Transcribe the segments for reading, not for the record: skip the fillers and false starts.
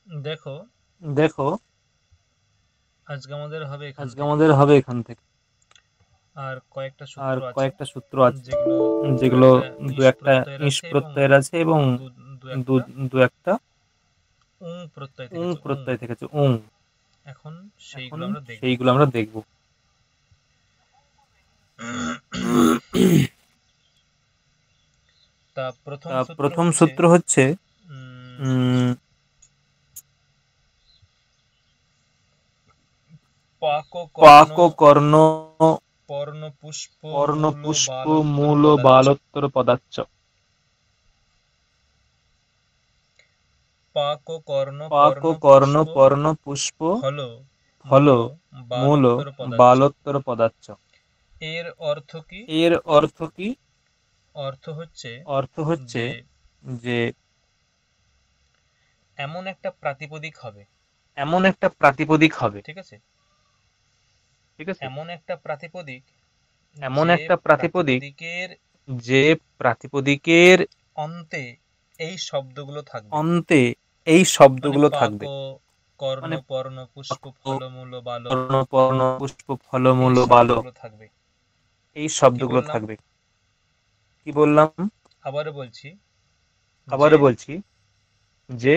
দেখো, দেখো, আজকে আমাদের হবে এখান আজকে থেকে। আমাদের হবে এখান থেকে। আর কয়েকটা আর সূত্র আছে, কয়েকটা সূত্র আছে, যেগুলো দু যেগুলো একটা দু ইস একটা প্রত্যয়ের ইস আছে এবং প্রত্যয়ের আছে এবং দু দু দু একটা দু একটা প্রত্যয় উং থেকেছে, প্রত্যয় থেকে আছে, উং। এখন এখন সেইগুলো আমরা দেখব। সেইগুলো আমরা দেখব। তা প্রথম তা সূত্র প্রথম হচ্ছে সূত্র হচ্ছে উম, উম, পাক কর্ণ পাক কর্ণ পর্ণ পুষ্প পর্ণ মূল পুষ্প বালোত্তর মূল পদার্থ। বালোত্তর পদার্থ। পাক কর্ণ পাক পর্ণ কর্ণ পুষ্প পর্ণ পুষ্প ফল ফল মূল মূল বালোত্তর পদার্থ। বালোত্তর পদার্থ। এর অর্থ কি? এর অর্থ কি? অর্থ হচ্ছে অর্থ হচ্ছে যে যে এমন একটা প্রাতিপদিক হবে, এমন একটা প্রাতিপদিক হবে। ঠিক আছে? ঠিক আছে, এমন একটা প্রাতিপদিক এমন যে একটা প্রাতিপদিক প্রাতিপদিকের যে প্রাতিপদিকের অন্তে এই শব্দগুলো থাকবে। অন্তে এই মানে শব্দগুলো পাক থাকবে। কর্ণ মানে পর্ণ পুষ্প ফলমূল বালো, কর্ণ পর্ণ পুষ্প এই ফলমূল বালক, শব্দগুলো থাকবে। এই কি শব্দগুলো বললাম? থাকবে। কি বললাম? আবারও বলছি যে আবারও বলছি যে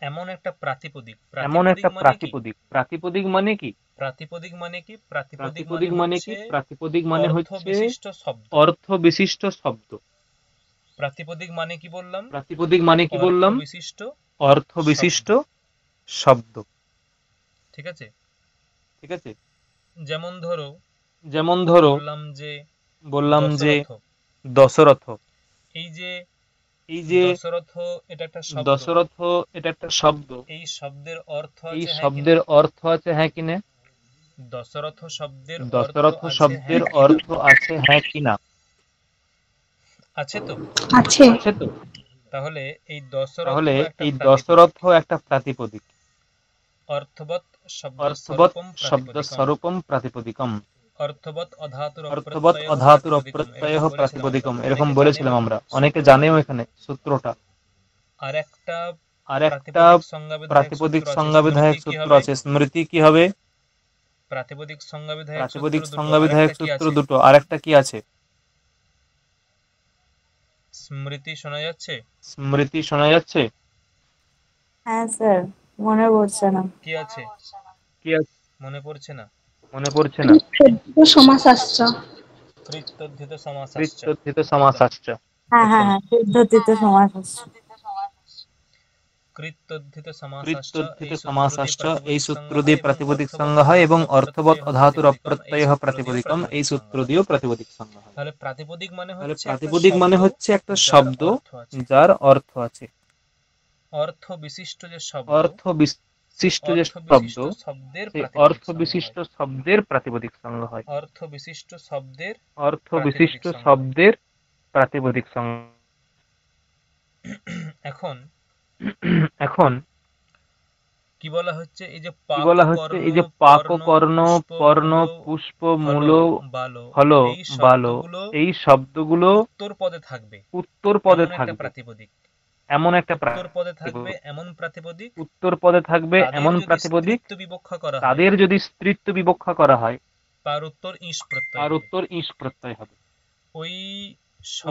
এমন একটা প্রাতিপদিক। এমন প্রাতিপদিক একটা মানে কি? প্রাতিপদিক। প্রাতিপদিক মানে কি? প্রাতিপদিক মানে কি? প্রাতিপদিক মানে প্রাতিপদিক মানে কি? হচ্ছে প্রাতিপদিক মানে অর্থ হচ্ছে বিশিষ্ট শব্দ। অর্থ বিশিষ্ট শব্দ। প্রাতিপদিক মানে কি বললাম? প্রাতিপদিক মানে কি অর্থ বললাম? বিশিষ্ট অর্থ শব্দ। বিশিষ্ট শব্দ। ঠিক আছে? ঠিক আছে, যেমন ধরো, যেমন ধরো বললাম যে বললাম যে দশরথ। দশরথ। এই যে এই যে দশরথ, এটা একটা শব্দ। দশরথ, এটা একটা শব্দ। এই শব্দের অর্থ এই আছে হ্যাঁ কি না? শব্দের অর্থ আছে হ্যাঁ কি না? দশরথ শব্দের অর্থ দশরথ আছে শব্দের হ্যাঁ কি না? অর্থ আছে হ্যাঁ কি না? আছে তো? আছে। আছে তো? তাহলে এই দশরথ তাহলে একটা এই প্রাতিপদিক। দশরথ একটা প্রাতিপদিক। অর্থবৎ শব্দ অর্থবৎ স্বরূপম শব্দ প্রাতিপদিকম। স্বরূপম প্রাতিপদিকম। অর্থবৎ অধাতুর অর্থবৎ অপ্রত্যয় অধাতুর প্রাতিপদিকম, অপ্রত্যয় এরকম বলেছিলাম আমরা, প্রাতিপদিকম, এরকম অনেকে জানেও বলেছিলাম এখানে আমরা। অনেকে সূত্রটা। জানেও এখানে সূত্রটা। আর একটা আর একটা প্রাতিপদিক সংজ্ঞাবিধায়ক প্রাতিপদিক সূত্র আছে, স্মৃতি সংজ্ঞাবিধায়ক কি সূত্র হবে? আছে। স্মৃতি কি হবে? প্রাতিপদিক সংজ্ঞাবিধায়ক সূত্র প্রাতিপদিক দুটো, আরেকটা সংজ্ঞাবিধায়ক কি সূত্র আছে? দুটো, আর একটা কি আছে? স্মৃতি শোনা যাচ্ছে? স্মৃতি শোনা যাচ্ছে? হ্যাঁ স্যার, মনে পড়ছে না। কি আছে? কি আছে? মনে পড়ছে না? মনে পড়ছে না? সমাসাস্ত্র। কৃত্যর্ধিত সমাসাশ্চ, কৃত্যর্থিত একদম। সমাসাশ্চ। হ্যাঁ হ্যাঁ একদম। হ্যাঁ, পদ্ধতিতে সমাস আছে। কৃত্যর্ধিত সমাসাশ্চ, কৃত্যর্থিত এই সূত্র দিয়ে সমাসাশ্চ, এই প্রাতিপদিক সূত্র সংজ্ঞা হয়, দিয়ে এবং প্রাতিপদিক অর্থবৎ সংজ্ঞা হয়, এবং অধাতুর অর্থবৎ অপ্রত্যয় অধাতুর প্রাতিপদিকম, এই অপ্রত্যয় সূত্র দিয়েও প্রাতিপদিকম, এই প্রাতিপদিক সূত্র সংজ্ঞা হয়। দিয়েও প্রাতিপদিক সংজ্ঞা হয়। তাহলে প্রাতিপদিক মানে তাহলে হচ্ছে একটা প্রাতিপদিক মানে শব্দ হচ্ছে একটা যার শব্দ অর্থ আছে। যার অর্থ আছে। অর্থ বিশিষ্ট যে শব্দ, অর্থ সেই বিশিষ্ট যে অর্থ শব্দ, বিশিষ্ট শব্দের সেই প্রাতিপদিক অর্থ সংজ্ঞা বিশিষ্ট হয়। শব্দের প্রাতিপদিক সংজ্ঞা হয়। অর্থ বিশিষ্ট শব্দের অর্থ প্রাতিপদিক বিশিষ্ট সংজ্ঞা হয়। শব্দের প্রাতিপদিক সংজ্ঞা। এখন এখন কি বলা হচ্ছে? এই যে কি পাক বলা হচ্ছে? কর্ণ এই যে পাক পর্ণ কর্ণ পুষ্প পর্ণ মূল পুষ্প ফল মূল বালো, ফল এই বাল, শব্দগুলো এই শব্দগুলো উত্তর পদে থাকবে উত্তর পদে এমন একটা থাকবে। প্রাতিপদিক। এমন একটা উত্তর পদে থাকবে এমন প্রাতিপদিক, উত্তর পদে থাকবে তাদের এমন যদি প্রাতিপদিক, স্ত্রীত্ব বিবক্ষা করা হয়, তাদের যদি স্ত্রীত্ব বিবক্ষা করা হয়, তার উত্তর ইস প্রত্যয় তার হবে। উত্তর ইস প্রত্যয় হবে। ওই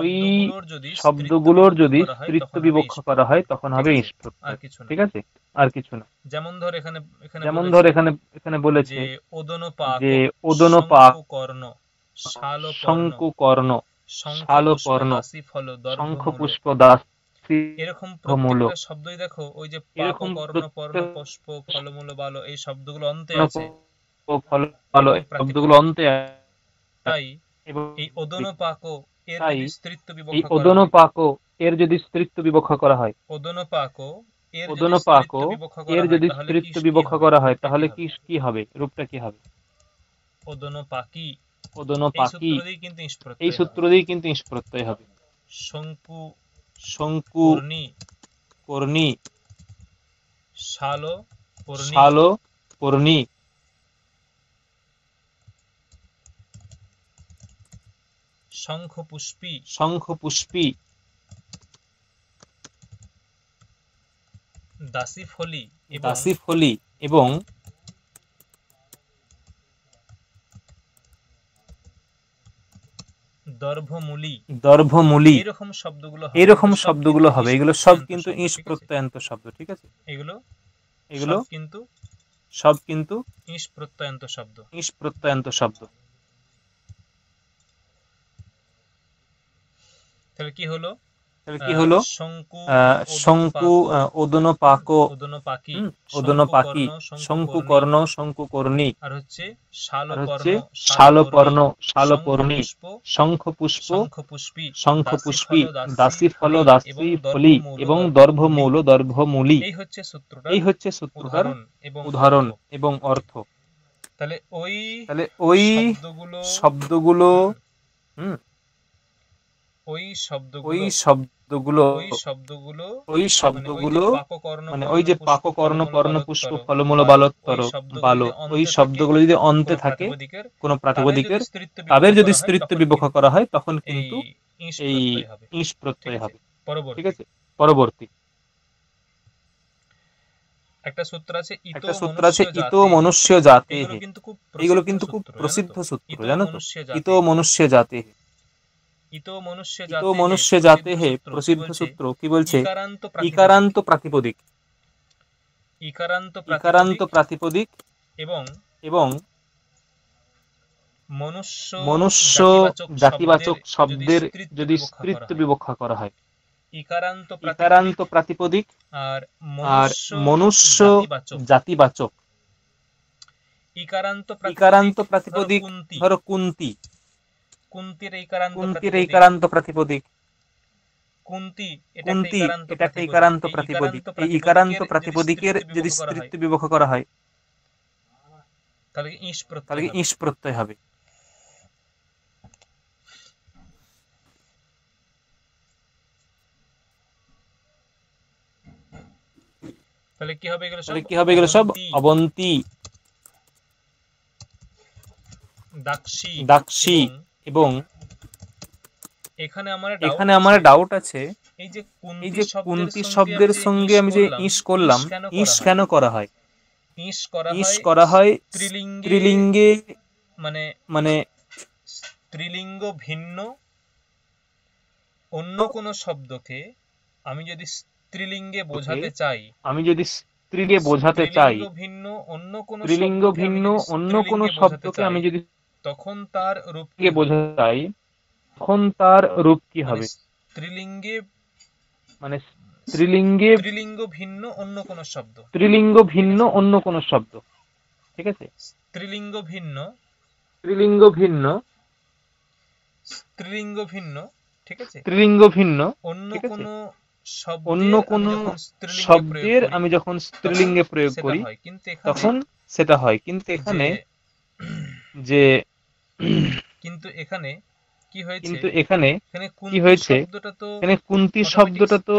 ওই শব্দগুলোর যদি স্ত্রীত্ব শব্দগুলোর বিবক্ষা যদি করা হয় স্ত্রীত্ব তখন হবে ইস বিবক্ষা করা হয় প্রত্যয়। তখন ঠিক হবে আছে? ইস আর প্রত্যয়। কিছু না। ঠিক আছে, আর কিছু না। যেমন ধর এখানে এখানে যেমন ধর বলেছে এখানে এখানে যে বলেছে ওদন পাক যে ওদন পাক, শঙ্কু কর্ণ শাল পর্ণ শঙ্কু কর্ণ, শঙ্খ শাল পুষ্পে পর্ণ, দাসী ফল দর্ভ শঙ্খ মূল। পুষ্প দাসী এরকম মূল। প্রত্যেকটা শব্দই দেখো, ওই যে পাক এরকম কর্ণ পর্ণ প্রত্যেক পুষ্প ফলমূল বালো, এই শব্দগুলো অন্তে আছে ফল ভালো এবং এই শব্দগুলো প্রাতিপদিক। অন্তে তাই এবং এই ওদন পাক এর তাই যদি স্ত্রীত্ব এই বিবক্ষা করা হয়, ওদনপাক এর যদি স্ত্রীত্ব বিবক্ষা করা হয়, ওদন পাক এর যদি ওদনপাক স্ত্রীত্ব বিবক্ষা এর করা হয়, যদি তাহলে কি স্ত্রীত্ব কি বিবক্ষা হবে? করা হয়, রূপটা কি তাহলে হবে? কি কি হবে? রূপটা কি হবে? ওদন পাকি, এই ওদনপাকি। সূত্র দিয়ে কিন্তু ইস এই প্রত্যয় হবে। সূত্র দিয়ে কিন্তু ইস প্রত্যয় হবে। শঙ্কু শঙ্কু কর্ণী কর্ণী, শাল পর্ণী শাল পর্ণী, শঙ্খ পুষ্পী শঙ্খ পুষ্পী, দাসী ফলি এবং দাসী ফলি এবং দর্ভমূলী দর্ভমূলী এরকম শব্দগুলো হবে, এরকম এগুলো সব শব্দগুলো কিন্তু হবে, ইস এগুলো সব প্রত্যয়ান্ত কিন্তু শব্দ, ইস ঠিক আছে? প্রত্যয়ান্ত শব্দ, ঠিক আছে? এগুলো এগুলো সব কিন্তু সব কিন্তু ইস প্রত্যয়ান্ত শব্দ। ইস প্রত্যয়ান্ত শব্দ। তাহলে কি হলো? তাহলে কি হলো? শঙ্কু, শঙ্কু, ওদনপাক, ওদনপাকি, ওদনপাকি, শঙ্কুকর্ণ, শঙ্কুকর্ণ, শঙ্কুকর্ণী, আর হচ্ছে আর হচ্ছে শালপর্ণ, শালপর্ণ, শঙ্খপুষ্প, শঙ্খপুষ্পী, শঙ্খপুষ্পী, দাসী দাসী ফল, ফল, দাসী ফলি এবং দর্ভমূল, দর্ভমূলী। এই হচ্ছে সূত্রটা, এই হচ্ছে সূত্রটার এবং উদাহরণ অর্থ। এবং অর্থ। তাহলে ওই শব্দগুলো শব্দগুলো হুম ওই ওই শব্দগুলো শব্দগুলো ওই শব্দগুলো মানে ওই যে পাক, কর্ণ, পর্ণ, পুষ্প, ফলমূল, বালক, বালোত্তর, বালো, ওই শব্দগুলো যদি অন্তে থাকে কোনো প্রাতিপদিকের, তাদের যদি স্ত্রীত্ব বিবক্ষ করা হয় তখন কিন্তু এই ইস প্রত্যয় হবে, ঠিক আছে? পরবর্তী একটা সূত্র আছে একটা সূত্র আছে ইতো মনুষ্য জাতে হে। এগুলো কিন্তু খুব প্রসিদ্ধ সূত্র, জানো তো? ইতো মনুষ্য জাতে হে, ইতো মনুষ্য জাতে হে প্রসিদ্ধ সূত্র কি বলছে? ইকারান্ত প্রাতিপদিক, ইকারান্ত প্রাতিপদিক এবং মনুষ্য জাতিবাচক শব্দের যদি স্ত্রীত্ব বিবক্ষ করা হয়, ইকারান্ত প্রাতিপদিক আর মনুষ্য জাতিবাচক। ইকারান্ত প্রাতিপদিক ধরো কুন্তি, কুন্তির ইকারান্ত প্রাতিপদিক কুন্তি, এটা একটা ইকারান্ত প্রাতিপদিক। এই ইকারান্ত প্রাতিপদিকের যদি স্ত্রীত্ব বিবক্ষ করা হয় তাহলে ইস প্রত্যয় হবে। তাহলে কি হবে? এগুলো সব অবন্তী, দাক্ষী এবং এখানে আমার ডাউট আছে, এই যে কুন্তি শব্দের সঙ্গে আমি যে ইস করলাম, ইস কেন করা হয়? ইস করা হয় স্ত্রীলিঙ্গে, মানে স্ত্রীলিঙ্গ ভিন্ন অন্য কোন শব্দকে আমি যদি স্ত্রীলিঙ্গে বোঝাতে চাই, ভিন্ন অন্য কোন শব্দকে আমি যদি তখন তার রূপকে বোঝাতে চাই, তখন তার রূপ কি হবে? স্ত্রীলিঙ্গে, মানে স্ত্রীলিঙ্গে স্ত্রীলিঙ্গ ভিন্ন অন্য কোন শব্দ, ঠিক আছে? স্ত্রীলিঙ্গ ভিন্ন, ঠিক আছে? অন্য কোন শব্দের আমি যখন স্ত্রীলিঙ্গে প্রয়োগ করি তখন সেটা হয়। কিন্তু এখানে কি হয়েছে? এখানে কুন্তি শব্দটা তো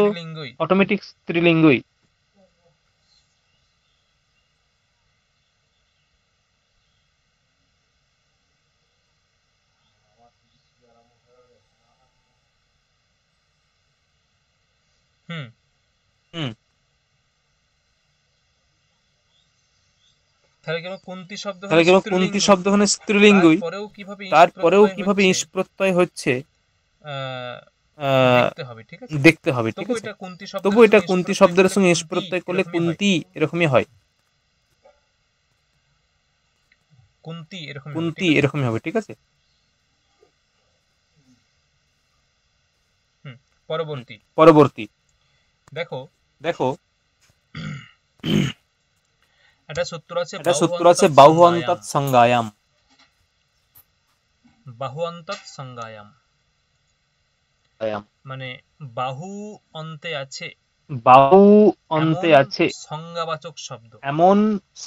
অটোমেটিক স্ত্রীলিঙ্গই। তাহলে কেন কুন্তি শব্দ ওখানে স্ত্রীলিঙ্গই, তারপরেও কিভাবে ইস প্রত্যয় হচ্ছে দেখতে হবে, ঠিক আছে? তবু এটা কুন্তি শব্দের সঙ্গে ইস প্রত্যয় করলে কুন্তি এরকমই হয়, কুন্তি এরকমই হবে, ঠিক আছে? পরবর্তী দেখো একটা সূত্র আছে বাহু অন্তাৎ সংজ্ঞায়াম, মানে বাহু অন্তে আছে সংজ্ঞাবাচক শব্দ, এমন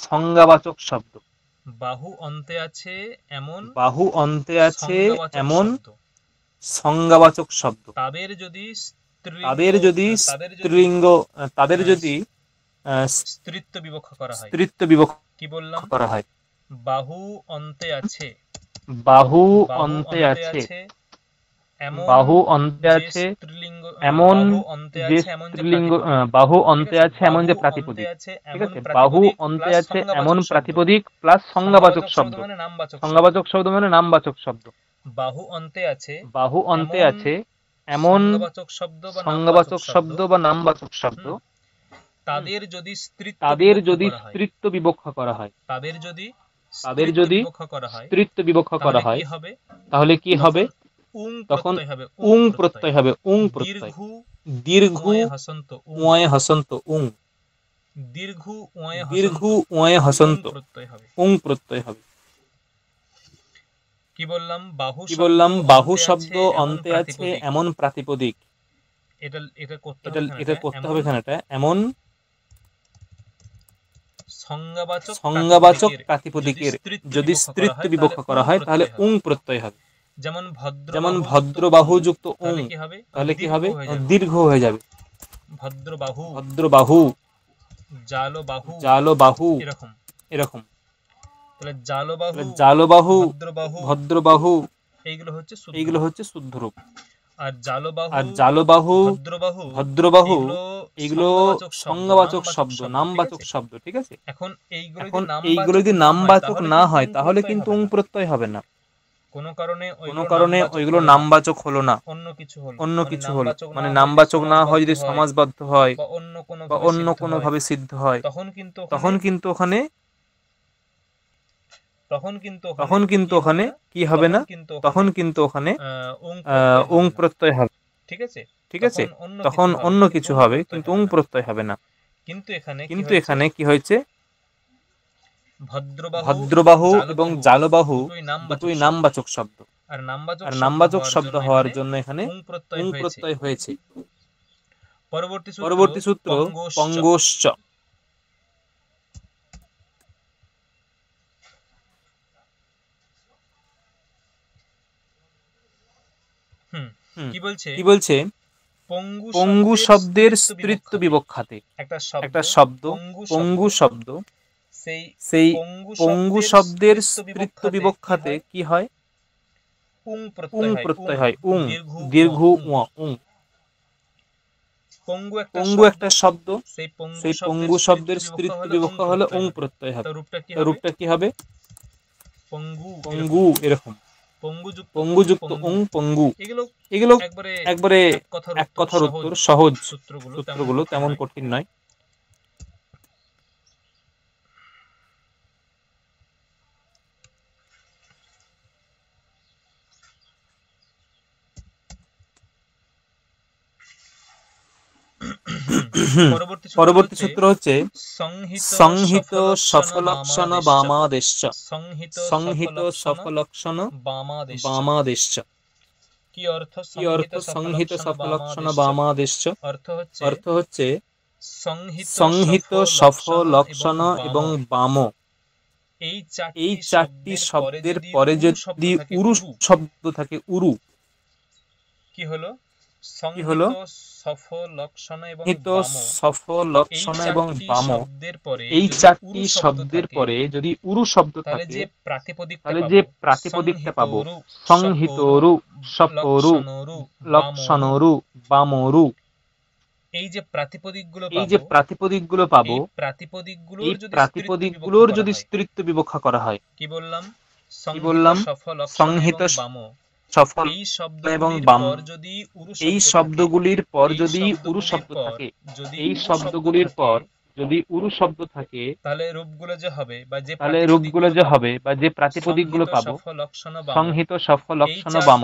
সংজ্ঞাবাচক শব্দ, বাহু অন্তে আছে এমন সংজ্ঞাবাচক শব্দ, তাদের যদি স্ত্রীলিঙ্গ, তাদের যদি স্ত্রীত্ব বিবক্ষ করা হয়, কি বললাম? বাহু অন্তে আছে, বাহু অন্তে আছে এমন যে স্ত্রীলিঙ্গ, বাহু অন্তে আছে এমন যে প্রাতিপদিক, ঠিক আছে। বাহু অন্তে আছে এমন প্রাতিপদিক প্লাস সংজ্ঞাবাচক শব্দ। সংজ্ঞাবাচক শব্দ মানে নামবাচক শব্দ। বাহু অন্তে আছে এমন সংজ্ঞাবাচক শব্দ বা নামবাচক শব্দ তাদের যদি স্ত্রীত্ব বিবক্ষা করা হয়, তাহলে কি হবে? তখন উং প্রত্যয় হবে। উং প্রত্যয়, দীর্ঘ উয় হসন্ত, উং দীর্ঘ উয় হসন্ত, উং প্রত্যয় হবে। কি বললাম? বাহু শব্দ অন্তে আছে এমন প্রাতিপদিক, এটা করতে হবে এখানে, এমন সংজ্ঞাবাচক প্রাতিপদিকের যদি স্ত্রীত্ব বিবক্ষা করা হয় তাহলে উং প্রত্যয় হবে। যেমন ভদ্রবাহু যুক্ত উং, তাহলে কি হবে? দীর্ঘ হয়ে যাবে। ভদ্রবাহু, জালবাহু, এরকম। জালবাহু, ভদ্রবাহু, এইগুলো হচ্ছে শুদ্ধ রূপ। আর জালবাহু, ভদ্রবাহু, এগুলো সংজ্ঞাবাচক শব্দ, নামবাচক শব্দ, ঠিক আছে। এখন এইগুলো যদি নামবাচক না হয় তাহলে কিন্তু উং প্রত্যয় হবে না। কোনো কারণে ওইগুলো নামবাচক হলো না, অন্য কিছু হলো, মানে নামবাচক না হয় যদি সমাসবদ্ধ হয় বা অন্য কোনো ভাবে সিদ্ধ হয়, তখন কিন্তু ওখানে কি হবে না, তখন কিন্তু ওখানে উং প্রত্যয় হবে, ঠিক আছে। তখন অন্য কিছু হবে কিন্তু উং প্রত্যয় হবে না। কিন্তু এখানে কি হয়েছে? ভদ্রবাহু এবং জালবাহু দুটোই নামবাচক শব্দ, আর নামবাচক শব্দ হওয়ার জন্য এখানে উং প্রত্যয় হয়েছে। পরবর্তী সূত্র পঙ্গশ্চ। কি বলছে? পঙ্গু শব্দের স্ত্রীত্ব বিবক্ষাতে একটা শব্দ, পঙ্গু শব্দ, সেই পঙ্গু শব্দের স্ত্রীত্ব বিবক্ষাতে কি হয়? উং প্রত্যয় হয়। উং, দীর্ঘ উয়া, উং। পঙ্গু একটা শব্দ, সেই পঙ্গু শব্দের স্ত্রীত্ব বিবক্ষা হলে উং প্রত্যয় হবে। রূপটা কি হবে? পঙ্গু, এরকম। পঙ্গুযুক্ত উং, পঙ্গু। এগুলো একবারে এক কথার উত্তর, সহজ সূত্রগুলো, তেমন কঠিন নয়। পরবর্তী সূত্র হচ্ছে সংহিত সফলক্ষণ বামাদেশ্চ। সংহিত সফলক্ষণ বামাদেশ্চ। কি অর্থ সংহিত সফলক্ষণ বামাদেশ্চ? অর্থ হচ্ছে সংহিত সফলক্ষণ এবং বাম, এই চারটি শব্দের পরে যদি উরু শব্দ থাকে, উরু, কি হলো? সফলক্ষণ এবং বাম, এই চারটি শব্দের পরে যদি উরু শব্দ থাকে তাহলে যে প্রাতিপদিকটা পাবো সংহিতরু, সফরু, লক্ষণরু, বামরু, এই যে প্রাতিপদিকগুলো পাবো, এই প্রাতিপদিকগুলোর যদি স্ত্রীত্ব বিবক্ষা করা হয়, কি বললাম? সংহিত, সফল এবং বাম, এই শব্দগুলির পর যদি উরু শব্দ থাকে, এই শব্দগুলির পর যদি উরু শব্দ থাকে, তাহলে রূপগুলো যে হবে বা যে প্রাতিপদিকগুলো পাবো সংহিত সফলক্ষণ বাম,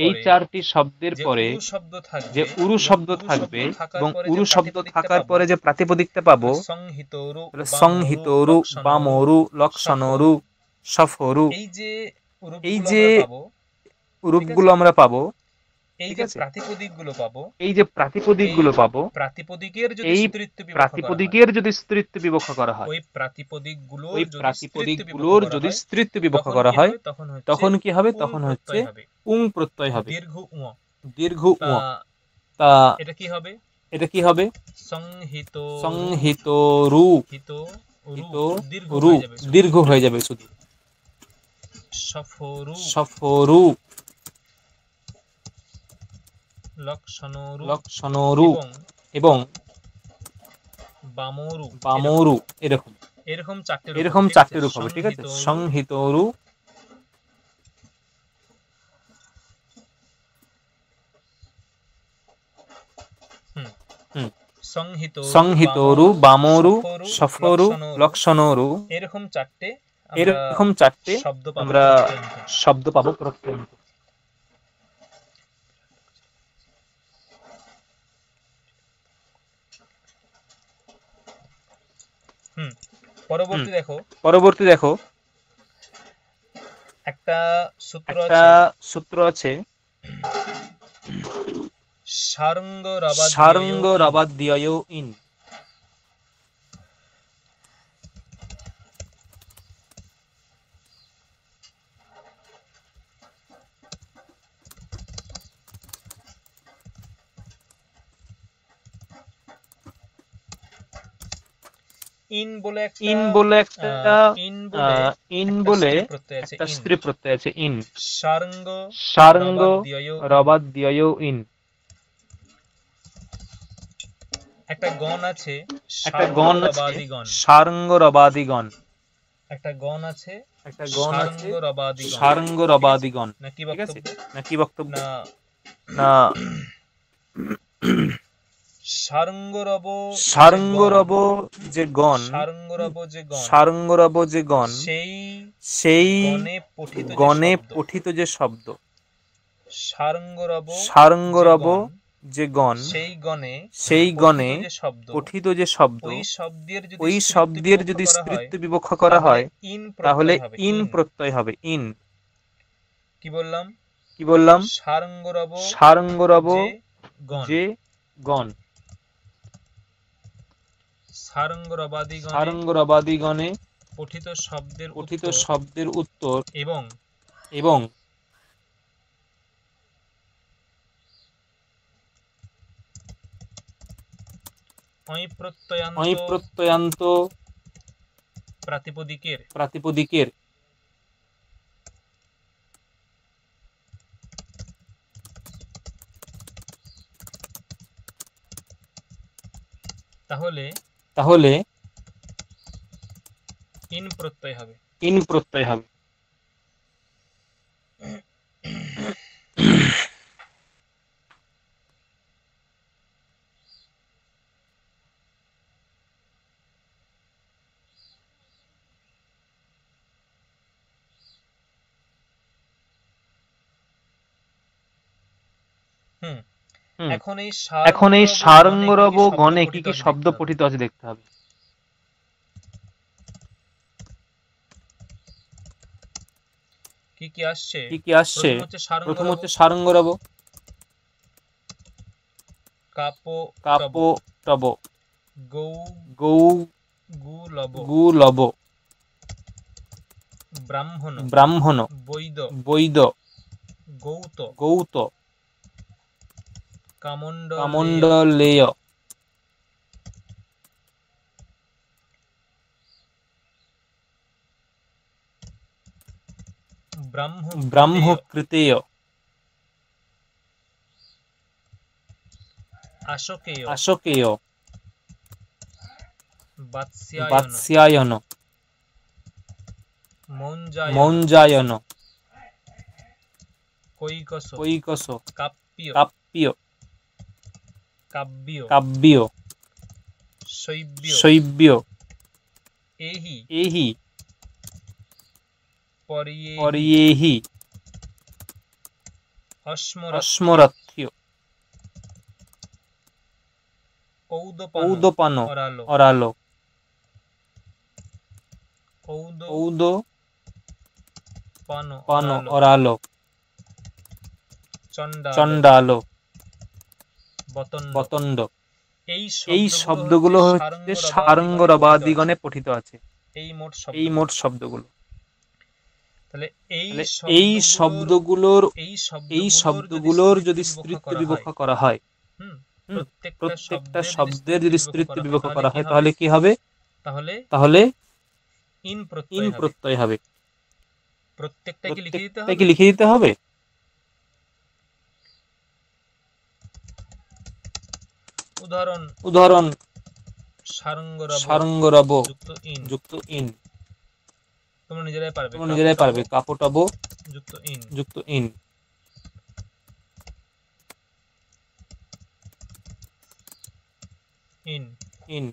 এই চারটি শব্দের পরে যে উরু শব্দ থাকবে এবং উরু শব্দ থাকার পরে যে প্রাতিপদিকটা পাবো সংহিতরু, বামরু, লক্ষণরু, সফরু, এই যে রূপগুলো আমরা পাবো, এই যে প্রাতিপদিকগুলো পাবো, এই প্রাতিপদিকের যদি স্ত্রীত্ব বিবক্ষা করা হয়, ওই প্রাতিপদিকগুলোর যদি স্ত্রীত্ব বিবক্ষা করা হয়, তখন কি হবে? তখন হচ্ছে উং প্রত্যয় হবে, দীর্ঘ উয়া। তা এটা কি হবে? সংহিতরু, রু দীর্ঘ হয়ে যাবে শুধু। সফরু, লক্ষণরু এবং বামরু এরকম চারটে রূপ হবে, ঠিক আছে। সংহিতরু, সংহিতরু, বামরু, সফরু, লক্ষণরু, এরকম চারটে আমরা শব্দ পাবো প্রত্যয়ন্ত। পরবর্তী দেখো একটা সূত্র আছে, সারঙ্গ রবাদ্যয় ইন। ইন বলে একটা স্ত্রী প্রত্যয় আছে, ইন। সারঙ্গ রবাদ্যয় ইন। একটা গণ আছে সারঙ্গ রবাদিগণ। সারঙ্গ রবাদিগণ, ঠিক আছে। না কি বক্তব্য? না সারঙ্গরব যে গণ, সেই গণে পঠিত যে শব্দ, সারঙ্গরব যে গণ, সেই গণে পঠিত যে শব্দ, ওই শব্দের যদি স্ত্রীত্ব বিবক্ষ করা হয় তাহলে ইন প্রত্যয় হবে। ইন কি বললাম? সারঙ্গরব যে গণ, সারঙ্গরবাদিগণে পঠিত শব্দের উত্তর এবং অইপ্রত্যয়ান্ত প্রাতিপদিকের তাহলে ইন প্রত্যয় হবে। এখন এই সারঙ্গরব গণে কি কি শব্দ পঠিত আছে দেখতে হবে। কি কি আসছে? প্রথম হচ্ছে সারঙ্গরব, কাপো টব, গৌ গু লব, ব্রাহ্মণ, বৈদ, গৌত, কামণ্ডলেয়, ব্রাহ্মকৃতেয়, আশকেয়, বাৎস্যায়ন, মৌঞ্জায়ন, কৈকস, কাপ্য, কাব্য, শৈব্য, এহি, পরিয়েহি, অস্মরথ্য, ঔদপান, অরালো, ঔদপান, অরালো, চণ্ডালো, বতণ্ড। এই শব্দগুলো হচ্ছে সারঙ্গরবাদিগণে পঠিত আছে। এই মোট শব্দগুলো। এই শব্দগুলোর যদি স্ত্রীত্ব বিবক্ষ করা হয়, প্রত্যেকটা শব্দের যদি স্ত্রীত্ব বিবক্ষ করা হয় তাহলে কি হবে? তাহলে ইন প্রত্যয় হবে। প্রত্যেকটাকে লিখে দিতে হবে। উদাহরণ সারঙ্গরব সারঙ্গরব যুক্ত ইন। তোমরা নিজেরাই পারবে। কাপটব ইন যুক্ত ইন। ইন ইন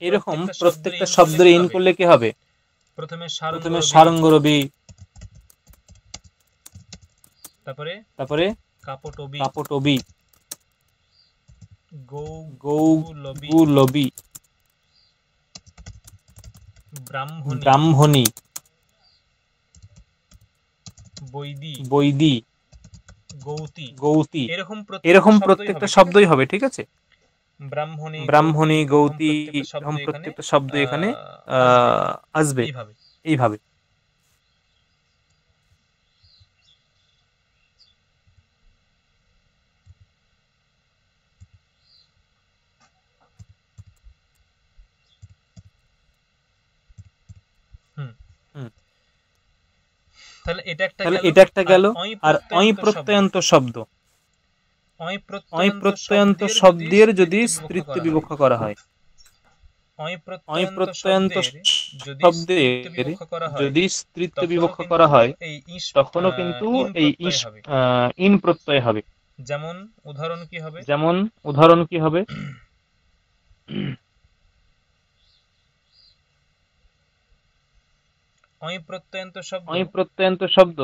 এরকম প্রত্যেকটা শব্দের ইন করলে কি হবে? প্রথমে সারঙ্গরবি, তারপরে কাপটবি, গৌগুলবি, ব্রাহ্মণী, বৈদি, গৌতী। এরকম প্রত্যেকটা শব্দই হবে, ঠিক আছে? ব্রাহ্মণী, গৌতী, এরকম প্রত্যেকটা শব্দ এখানে আসবে এইভাবে। তাহলে এটা একটা গেল। আর অই প্রত্যয়ন্ত শব্দ, অই প্রত্যয়ন্ত শব্দের যদি স্ত্রীত্ব বিবক্ষ করা হয়, অই প্রত্যয়ন্ত শব্দের যদি স্ত্রীত্ব বিবক্ষ করা হয়, তখনও কিন্তু এই ইন প্রত্যয় হবে। যেমন উদাহরণ কি হবে? অই প্রত্যয়ন্ত শব্দ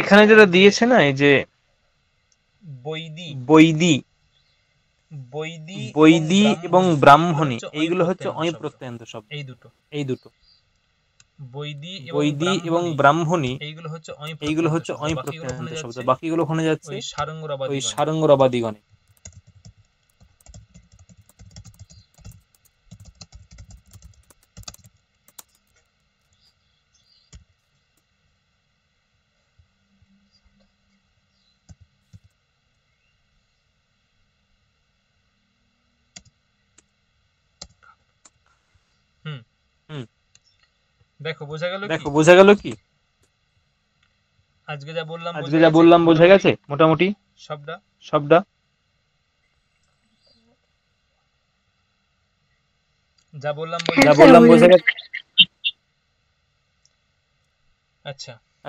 এখানে যেটা দিয়েছে না, এই যে বৈদি এবং ব্রাহ্মণী, এইগুলো হচ্ছে অই প্রত্যয়ন্ত শব্দ। এই দুটো বৈদি এবং ব্রাহ্মণী এইগুলো হচ্ছে অই প্রত্যয়ন্ত শব্দ। বাকিগুলো ওখানে যাচ্ছে ওই সারঙ্গরবাদিগণে। দেখো বোঝা গেল কি? আজকে যা বললাম বোঝা গেছে মোটামুটি সবটা? যা বললাম বোঝা গেছে?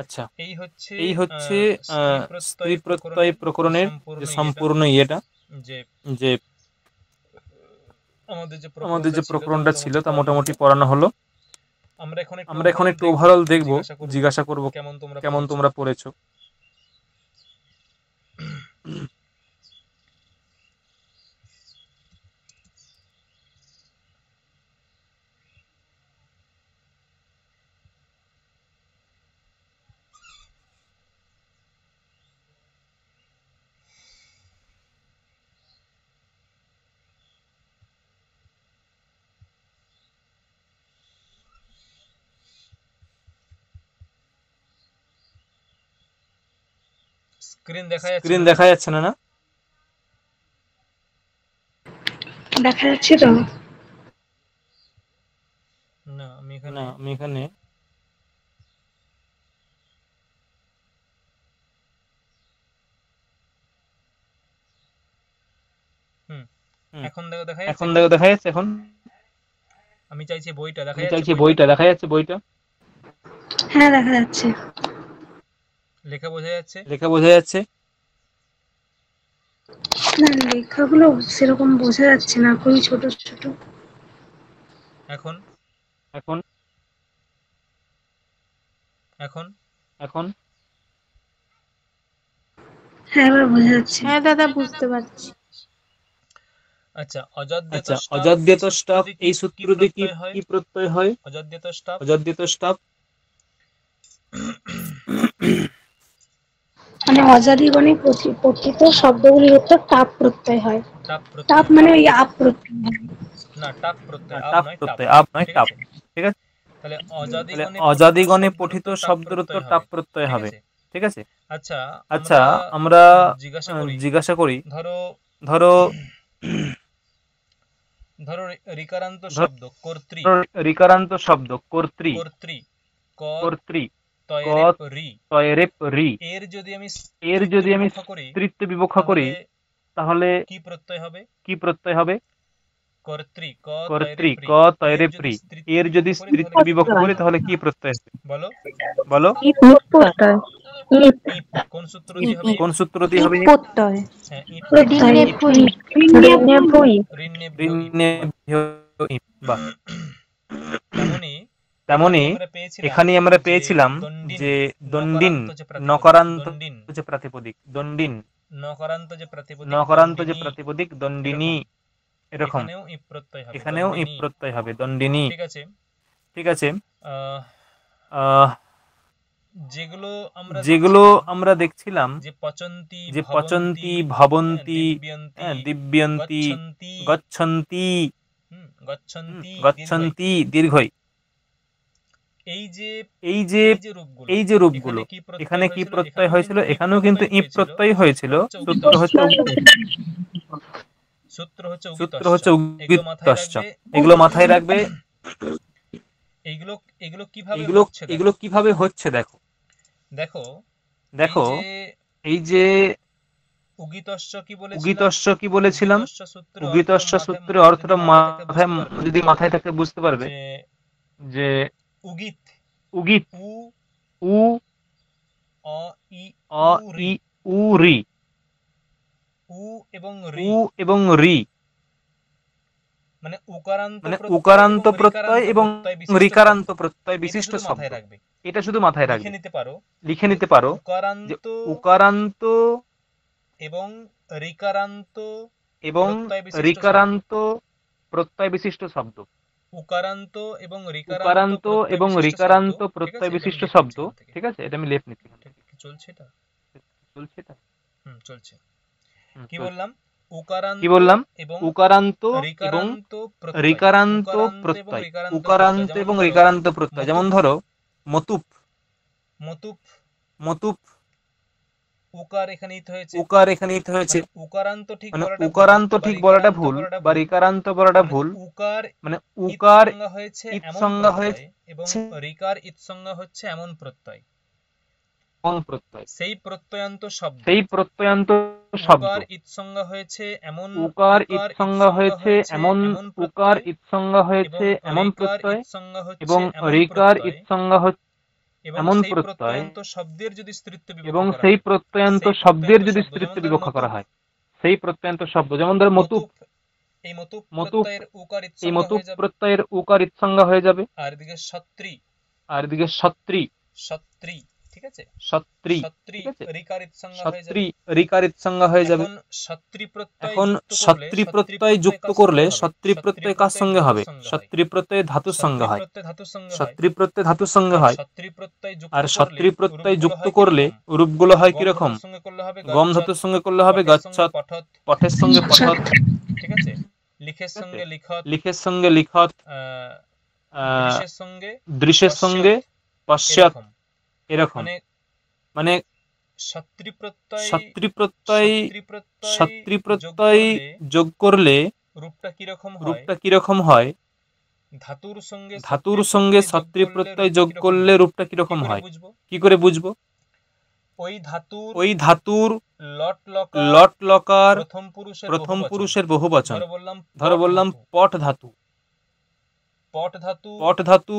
আচ্ছা, এই হচ্ছে স্ত্রী প্রত্যয় প্রকরণের যে সম্পূর্ণ ইয়েটা, যে আমাদের যে প্রকরণটা ছিল তা মোটামুটি পড়ানো হলো। আমরা এখন একটু ওভারঅল দেখবো, জিজ্ঞাসা করব কেমন তোমরা পড়েছো। স্ক্রিন দেখা যাচ্ছে না? দেখা যাচ্ছে তো? না, আমি এখানে এখন দেখা যাচ্ছে। এখন আমি চাইছি বইটা দেখা যাচ্ছে বইটা। হ্যাঁ দেখা যাচ্ছে। লেখা বোঝা যাচ্ছে? না লেখাগুলো সেরকম বোঝা যাচ্ছে না, খুবই ছোট ছোট। এখন হ্যাঁ এবার বোঝা যাচ্ছে। হ্যাঁ দাদা বুঝতে পারছি। আচ্ছা, অযাদ্যত স্টপ এই সূত্র দিয়ে কি প্রত্যয় হয়? অযাদ্যত স্টপ মানে অজাদিগণে পঠিত শব্দগুলির উত্তর টাপ প্রত্যয় হয়। টাপ মানে ওই আপ প্রত্যয় হয়। না, টাপ প্রত্যয়, আপ নয় টাপ। ঠিক আছে, তাহলে অজাদিগণে পঠিত শব্দের উত্তর টাপ প্রত্যয় হবে। ঠিক আছে। আচ্ছা আমরা জিজ্ঞাসা করি, ধরো রিকারান্ত শব্দ কর্তৃ, কর্তৃ কর্তৃ তয়রেপ রি, এর যদি আমি স্ত্রীত্ব বিবক্ষা করি তাহলে কি প্রত্যয় হবে? কর্তৃ ক তয়রেপ রি। এর যদি স্ত্রীত্ব বিবক্ষা করি তাহলে কি প্রত্যয় হবে? বলো। কোন সূত্র দিয়ে হবে? তেমনি এখানে আমরা পেয়েছিলাম যে দণ্ডিন নকারান্ত যে প্রাতিপদিক, দণ্ডিন নকারান্ত যে প্রাতিপদিক দণ্ডিনী, এরকম এখানেও ইপ প্রত্যয় হবে, দণ্ডিনী। ঠিক আছে। যেগুলো আমরা দেখছিলাম যে পচন্তি ভবন্তি দিব্যন্তি গচ্ছন্তি গচ্ছন্তি দীর্ঘই, এই যে রূপগুলো, এখানে কি প্রত্যয় হয়েছিল? এখানেও কিন্তু ইপ প্রত্যয় হয়েছিল। সূত্র হচ্ছে উগিতশ্চ। এগুলো মাথায় রাখবে। এগুলো কিভাবে হচ্ছে দেখো। এই যে উগিতশ্চ কি বলেছিলাম? উগিতশ্চ সূত্রের অর্থটা মাথায় থাকতে বুঝতে পারবে যে উগিত উ অ ই উ রি, উ এবং রি মানে উকারান্ত প্রত্যয় এবং রিকারান্ত প্রত্যয় বিশিষ্ট শব্দ। এটা শুধু মাথায় রাখবে, লিখে নিতে পারো যে উকারান্ত এবং রিকারান্ত প্রত্যয় বিশিষ্ট শব্দ। উকারান্ত এবং রিকারান্ত প্রত্যয় বিশিষ্ট শব্দ। ঠিক আছে, এটা আমি লেফট নিচ্ছি। চলছে এটা? কি বললাম? উকারান্ত এবং রিকারান্ত প্রত্যয়। উকারান্ত এবং রিকারান্ত প্রত্যয়, যেমন ধরো মতুপ, উকার এখানে ইত হয়েছে। মানে উকারান্ত ঠিক বলাটা ভুল বা রিকারান্ত বলাটা ভুল। মানে উকার ইত সংজ্ঞা হয়েছে এবং রিকার ইত সংজ্ঞা হচ্ছে এমন প্রত্যয়, সেই প্রত্যয়ান্ত শব্দ উকার ইত সংজ্ঞা হয়েছে এমন প্রত্যয় এবং রিকার ইত সংজ্ঞা হচ্ছে এমন প্রত্যয়, এবং সেই প্রত্যয়ান্ত শব্দের যদি স্ত্রীত্ব বিবক্ষা করা হয়, সেই প্রত্যয়ান্ত শব্দ, যেমন ধরো মতুপ, এই মতুপ প্রত্যয়ের উকার ইত সংজ্ঞা হয়ে যাবে। আর এদিকে সত্রী, ঠিক আছে, সত্রী রিকারিত সংজ্ঞা হয়ে যাবে। এখন সত্রী প্রত্যয় যুক্ত করলে সত্রী প্রত্যয় কার সঙ্গে হবে? সত্রী প্রত্যয় ধাতুর সঙ্গে হয়। সত্রী প্রত্যয় ধাতুর সঙ্গে হয়। আর সত্রী প্রত্যয় যুক্ত করলে রূপগুলো হয় কিরকম? গম ধাতুর সঙ্গে করলে হবে গচ্ছত, পঠের সঙ্গে পঠত, ঠিক আছে, লিখের সঙ্গে লিখত, দৃশ্যের সঙ্গে পশ্চাৎ, এরকম। মানে সত্রী প্রত্যয় যোগ করলে রূপটা কিরকম হয়? ধাতুর সঙ্গে সত্রী প্রত্যয় যোগ করলে রূপটা কিরকম হয়? কি করে বুঝবো? ওই ধাতুর লট লকার প্রথম পুরুষের বহুবচন। ধরো বললাম পট ধাতু, পট ধাতু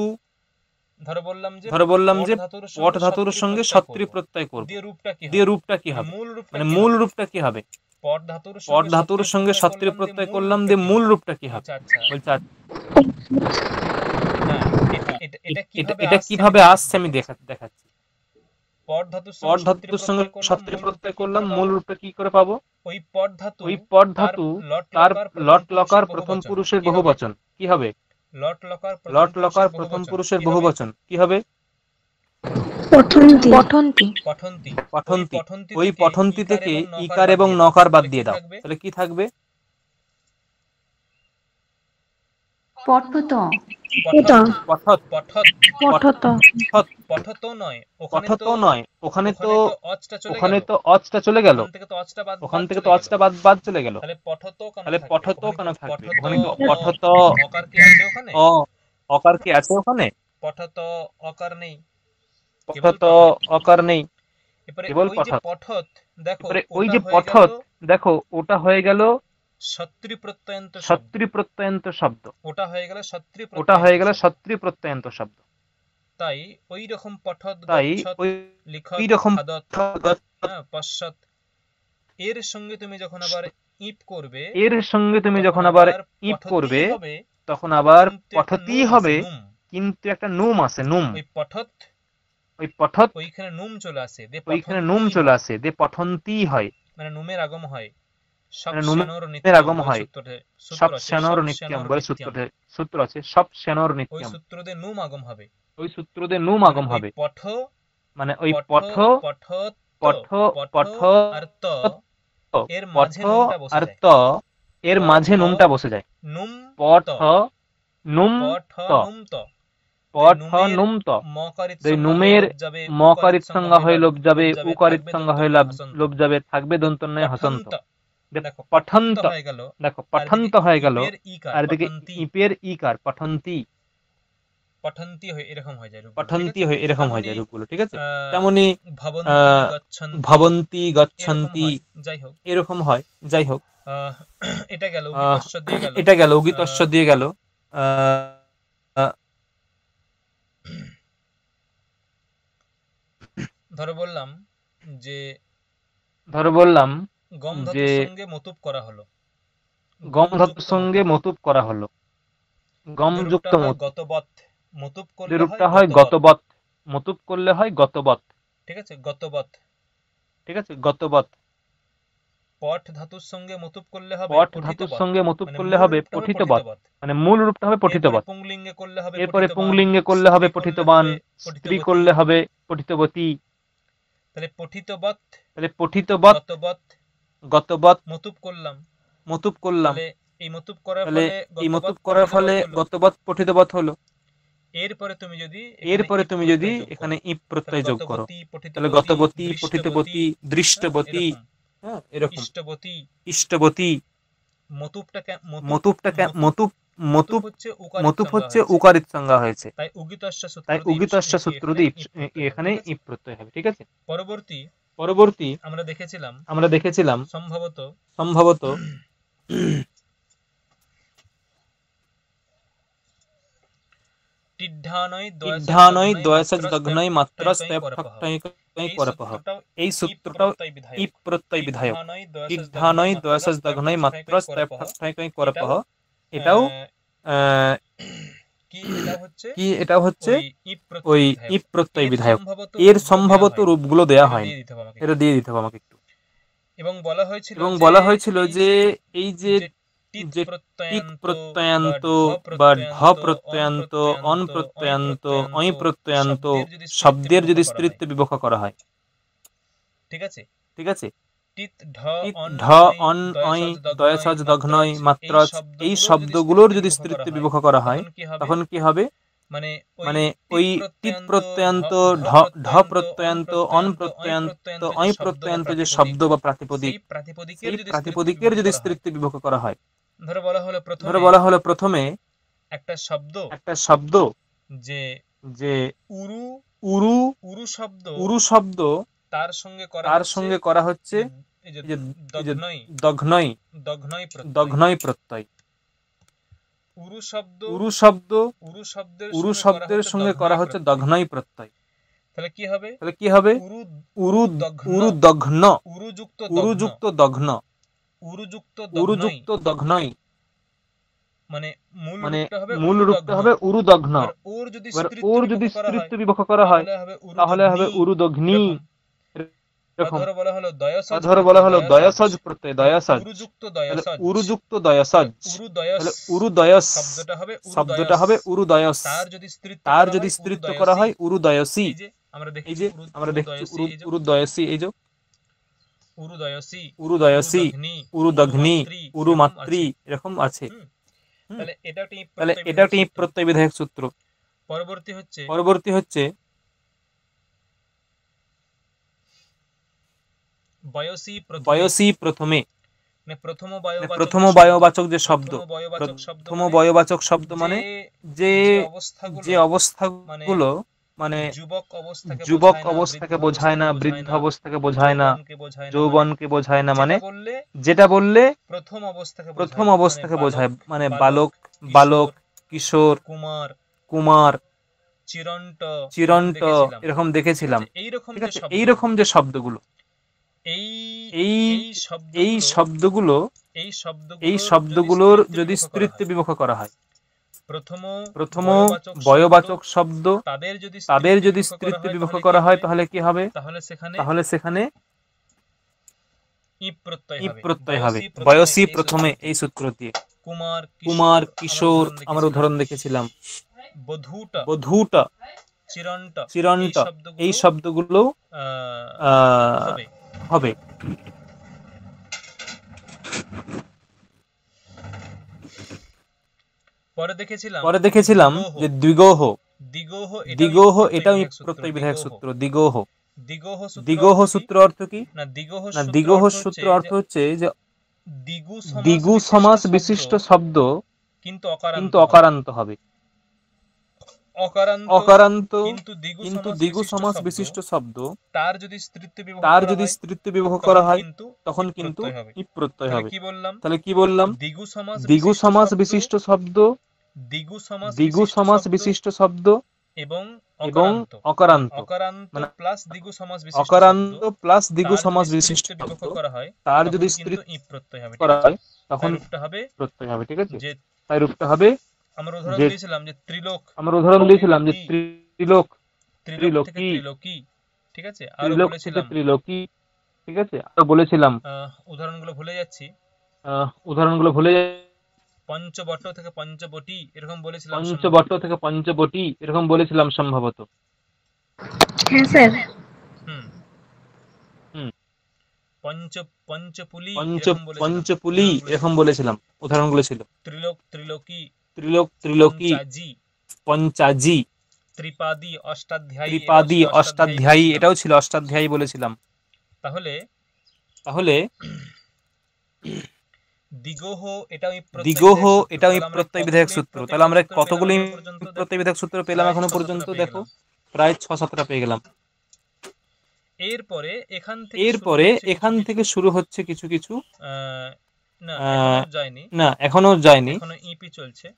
ধরো বললাম যে পট ধাতুর সঙ্গে সত্রি প্রত্যয় করব, দিয়ে রূপটা কি হবে, মানে মূল রূপটা কি হবে? পট ধাতুর সঙ্গে সত্রি প্রত্যয় করলাম, দিয়ে মূল রূপটা কি হবে? বলছে এটা কিভাবে আসছে আমি দেখাচ্ছি। পট ধাতুর সঙ্গে সত্রি প্রত্যয় করলাম, মূল রূপটা কি করে পাবো? ওই পট ধাতু তার লট লকার প্রথম পুরুষের বহুবচন কি হবে? লট লকার প্রথম পুরুষের বহুবচন কি হবে? পঠন্তি। ওই পঠন্তি থেকে ইকার এবং নকার বাদ দিয়ে দাও, তাহলে কি থাকবে? পঠত নয়, ওখানে তো অচটা চলে গেল, ওখান থেকে তো অচটা বাদ চলে গেল, তাহলে পঠত কেন থাকবে? ওখানে তো পঠত অকার কি আছে? ওখানে পঠত অকার নেই, কেবল পঠত। এবারে ওই যে পঠত, দেখো ওটা হয়ে গেল সত্রি প্রত্যয়ন্ত শব্দ, ওটা হয়ে গেল সত্রি প্রত্যয়ন্ত শব্দ। তাই ওই রকম পশ্চাৎ এর সঙ্গে তুমি যখন আবার ইপ করবে তখন আবার পঠতি হবে, কিন্তু একটা নুম আছে, নুম। ওই পঠত ওইখানে নুম চলে আসে, দিয়ে পঠন্তি হয়, মানে নুমের আগম হয়। সব শ্যানর নিত্যম বলে সূত্র আছে, সব শ্যানর নিত্যম, ওই সূত্র দিয়ে নুম আগম হবে। মানে ওই পঠ আর ত এর মাঝে নুমটা বসে যায়। পঠ নুম ত, নুমের মকারিত সংজ্ঞা হয়ে লোপ যাবে, উকারিত সংজ্ঞা হয়ে লোপ যাবে, থাকবে দন্তন্বয় হসন্ত। পঠন্ত, দেখো পঠন্ত হয়ে গেল, আর এদিকে ইপের ইকার পঠন্তি হয়ে এরকম হয়ে যায় রূপগুলো, ঠিক আছে? তেমনি ভবন্তি গচ্ছন্তি এরকম হয়। যাই হোক, এটা গেল উগিতস্য দিয়ে গেল। ধরো বললাম যে গম ধাতুর সঙ্গে মতুব করা হলো, গম যুক্ত রূপটা হয় গতবৎ, মতুব করলে হয় গতবৎ, ঠিক আছে? গতবৎ। পঠ ধাতুর সঙ্গে মতুব করলে হবে পঠিতবৎ, মানে মূল রূপটা হবে পঠিতবৎ। এরপরে পুংলিঙ্গে করলে হবে পঠিতবান, স্ত্রী করলে হবে পঠিতবতী। তাহলে পঠিতবৎ গতবৎ মতুব করলাম, এই মতুব করার ফলে গতবৎ পঠিতবৎ হলো। এরপরে তুমি যদি এখানে ইপ প্রত্যয় যোগ করো, তাহলে গতবতী, পঠিতবতী, দৃষ্টবতী, এরকম ইষ্টবতী। মতুব হচ্ছে উকারিত সংজ্ঞা হয়েছে, তাই উগিতস্য সূত্র দিয়ে এখানে ইপ প্রত্যয় হবে, ঠিক আছে? পরবর্তী আমরা দেখেছিলাম সম্ভবত টিড্ঢানয় দয়সজ দগ্নয় মাত্রাস্তয় ঠক্ঠয় করপহ, এই সূত্রটাও ইপ প্রত্যয় বিধায়ক। টিড্ঢানয় দয়সজ দগ্নয় মাত্রাস্তয় ঠক্ঠয় করপহ, এটাও কি, এটা হচ্ছে ওই ইপ প্রত্যয় বিধায়ক। এর সম্ভবত রূপগুলো দেয়া হয়নি, এটা দিয়ে দিতে হবে আমাকে একটু। এবং বলা হয়েছিল যে এই যে টিক প্রত্যয়ান্ত বা ঢ প্রত্যয়ান্ত, অন প্রত্যয়ান্ত, অই প্রত্যয়ান্ত শব্দের যদি স্ত্রীত্ব বিবক্ষ করা হয়, ঠিক আছে? ঢ অন অই দয়সজ দঘ্নয় মাত্রাজ, এই শব্দগুলোর যদি স্ত্রীত্ব বিবক্ষ করা হয় তখন কি হবে? মানে ওই টিত প্রত্যয়ান্ত, ঢ প্রত্যয়ান্ত, অন প্রত্যয়ান্ত, অই প্রত্যয়ান্ত যে শব্দ বা প্রাতিপদিক, সেই প্রাতিপদিকের যদি স্ত্রীত্ব বিবক্ষ করা হয়, ধরো বলা হলো প্রথমে একটা শব্দ যে উরু শব্দ, তার সঙ্গে করা হচ্ছে দঘ্নয় প্রত্যয়। উরু শব্দ উরু শব্দের সঙ্গে করা হচ্ছে দঘ্নই প্রত্যয়। তাহলে কি হবে উরু দঘ্ন উরুযুক্ত দঘ্ন উরুযুক্ত দঘ্নই মানে মূল রূপটা হবে উরু দঘ্ন। ওর যদি স্ত্রীত্ব বিভক্ত করা হয় তাহলে হবে উরু দঘ্নি। এরকম ধরো বলা হলো দয়াসজ প্রত্যয় দয়াসজ, উরুযুক্ত দয়াসজ, তাহলে উরুদয়স শব্দটা হবে উরুদয়স। তার যদি স্ত্রীত্ব করা হয় উরুদয়সী। এই যে আমরা দেখছি উরুদয়সী, এই যে উরুদয়সী, উরুদঘ্নি, উরুমাতৃ এরকম আছে। তাহলে এটা একটি প্রত্যয় বিধায়ক সূত্র। পরবর্তী হচ্ছে বয়সী প্রথমে, প্রথম বয়বাচক যে শব্দ, প্রথম বয়বাচক শব্দ মানে যে অবস্থাগুলো মানে যুবক অবস্থাকে বোঝায় না, বৃদ্ধ অবস্থাকে বোঝায় না, যৌবনকে বোঝায় না, মানে যেটা বললে প্রথম অবস্থাকে বোঝায়, মানে বালক, কিশোর, কুমার, চিরন্ত এরকম দেখেছিলাম। ঠিক আছে, এইরকম যে শব্দগুলো, এই শব্দগুলোর যদি স্ত্রীত্ব বিভক্ত করা হয়, প্রথম বয়বাচক শব্দ তাদের যদি স্ত্রীত্ব বিভক্ত করা হয় তাহলে কি হবে? তাহলে সেখানে ই প্রত্যয় হবে বয়সী প্রথমে। এই সূত্র দিয়ে কুমার, কিশোর আমরা উদাহরণ দেখেছিলাম, বধূটা, চিরন্ত এই শব্দগুলো হবে। পরে দেখেছিলাম যে দ্বিগোহ এটাও প্রত্যয় বিধায়ক সূত্র। দ্বিগোহ সূত্র অর্থ কি? না, দ্বিগোহ সূত্র অর্থ হচ্ছে যে দ্বিগু সমাস বিশিষ্ট শব্দ কিন্তু অকারান্ত হবে। অকারান্ত কিন্তু দ্বিগু সমাস বিশিষ্ট শব্দ তার যদি স্ত্রীত্ব বিভক্ত করা হয় তখন কিন্তু ই প্রত্যয় হবে। তাহলে কি বললাম? দ্বিগু সমাস বিশিষ্ট শব্দ, দ্বিগু সমাস বিশিষ্ট শব্দ এবং অকারান্ত, মানে অকারান্ত প্লাস দ্বিগু সমাস বিশিষ্ট শব্দ তার যদি স্ত্রীত্ব করা হয় তখন প্রত্যয় হবে। ঠিক আছে, তাই রূপটা হবে। আমরা উদাহরণ দিয়েছিলাম যে ত্রিলোক, ত্রিলোকি, ঠিক আছে, ত্রিলোক থেকে ত্রিলোকি। ঠিক আছে, আরো বলেছিলাম, উদাহরণগুলো ভুলে যাচ্ছি। পঞ্চবট থেকে পঞ্চবটি এরকম বলেছিলাম সম্ভবত। হ্যাঁ স্যার। পঞ্চপুলি এরকম বলেছিলাম, উদাহরণগুলো ছিল। ত্রিলোক, পঞ্চাজি, ত্রিপাদী, অষ্টাধ্যায়ী এটাও ছিল, অষ্টাধ্যায়ী বলেছিলাম। তাহলে দ্বিগোহ এটাও প্রত্যয় বিধায়ক সূত্র। তাহলে আমরা কতগুলি প্রত্যয় বিধায়ক সূত্র পেলাম এখনো পর্যন্ত? দেখো প্রায় 6-7টা পেয়ে গেলাম। এরপরে এখান থেকে শুরু হচ্ছে কিছু কিছু, না এখনো যায়নি,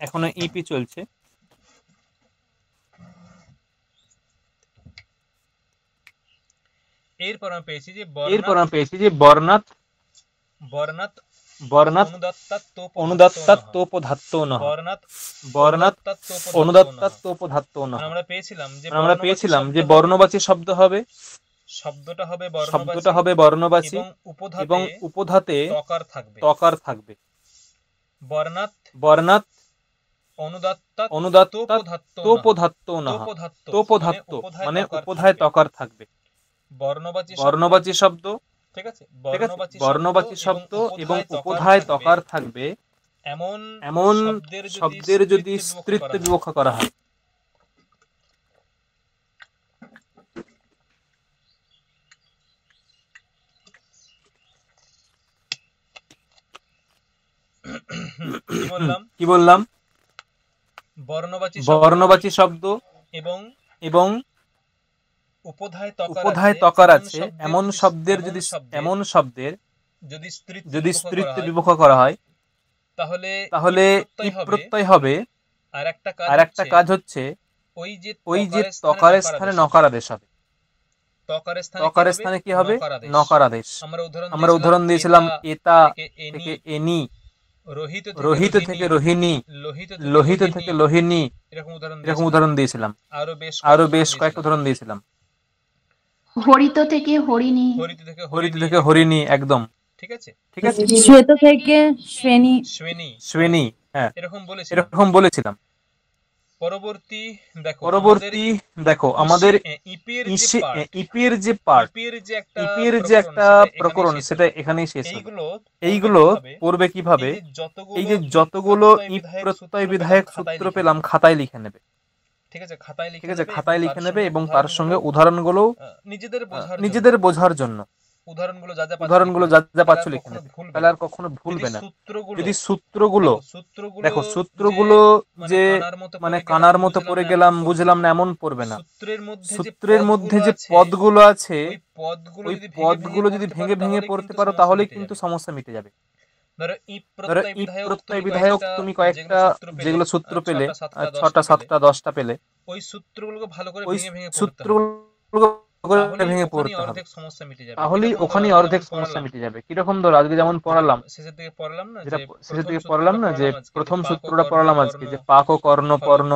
এখনো ইপি চলছে। এরপর আমরা পেয়েছি যে বর্ণাত অনুদাত্তাত্তোপধাত্তনঃ, আমরা পেয়েছিলাম যে বর্ণবাচী শব্দ হবে, শব্দটা হবে বর্ণবাচী এবং উপধাতে তকার থাকবে। বর্ণাত অনুদাত্তাত্তোপধাত্তনঃ, তোপধাত্ত মানে উপধায় তকার থাকবে। বর্ণবাচী শব্দ, ঠিক আছে, বর্ণবাচী শব্দ এবং উপধায় তকার থাকবে এমন শব্দের যদি স্ত্রীত্ব বিভক্ত করা হয়, কি বললাম? বর্ণবাচী শব্দ এবং উপধায় তকার আছে এমন শব্দের যদি স্ত্রীত্ব বিভক্ত করা হয় তাহলে ই প্রত্যয় হবে। আর একটা কাজ হচ্ছে ওই যে তকারের স্থানে নকার আদেশ হবে। তকারের স্থানে কি হবে? নকার আদেশ। আমরা উদাহরণ দিয়েছিলাম এতা থেকে এনি, রোহিত থেকে রোহিণী, লোহিত থেকে লোহিনী, এরকম উদাহরণ দিয়েছিলাম। আরো বেশ কয়েকটা উদাহরণ দিয়েছিলাম। হরিত থেকে হরিণী, হরিত থেকে হরিণী, একদম ঠিক আছে। শ্বেত থেকে শ্রেণী, শ্রেণী, হ্যাঁ এরকম বলেছিলাম। পরবর্তী দেখো আমাদের ইপির যে পার্ট, ইপির যে একটা প্রকরণ, সেটা এখানেই শেষ হলো। এইগুলো পড়বে কিভাবে? এই যে যতগুলো ইপ প্রত্যয় বিধায়ক সূত্র পেলাম খাতায় লিখে নেবে। ঠিক আছে, খাতায় লিখে নেবে এবং তার সঙ্গে উদাহরণগুলো নিজেদের বোঝার জন্য উদাহরণগুলো যা যা পাচ্ছ লিখে নেবে, তাহলে আর কখনো ভুলবে না। যদি সূত্রগুলো দেখো, সূত্রগুলো যে মানে কানার মতো পড়ে গেলাম বুঝলাম না এমন পড়বে না। সূত্রের মধ্যে যে পদগুলো আছে ওই পদগুলো যদি ভেঙে ভেঙে পড়তে পারো তাহলে কিন্তু সমস্যা মিটে যাবে। ধরো ই প্রত্যয় বিধায়ক তুমি কয়েকটা যেগুলো সূত্র পেলে, 6টা 7টা 10টা পেলে, ওই সূত্রগুলোকে ভালো করে ভেঙে পড়তে হবে, তাহলেই ওখানেই অর্ধেক সমস্যা মিটে যাবে। কিরকম? ধরো আজকে যেমন পড়ালাম, শেষের দিকে পড়লাম না যে প্রথম সূত্রটা পড়ালাম আজকে, যে পাক ও কর্ণ পর্ণ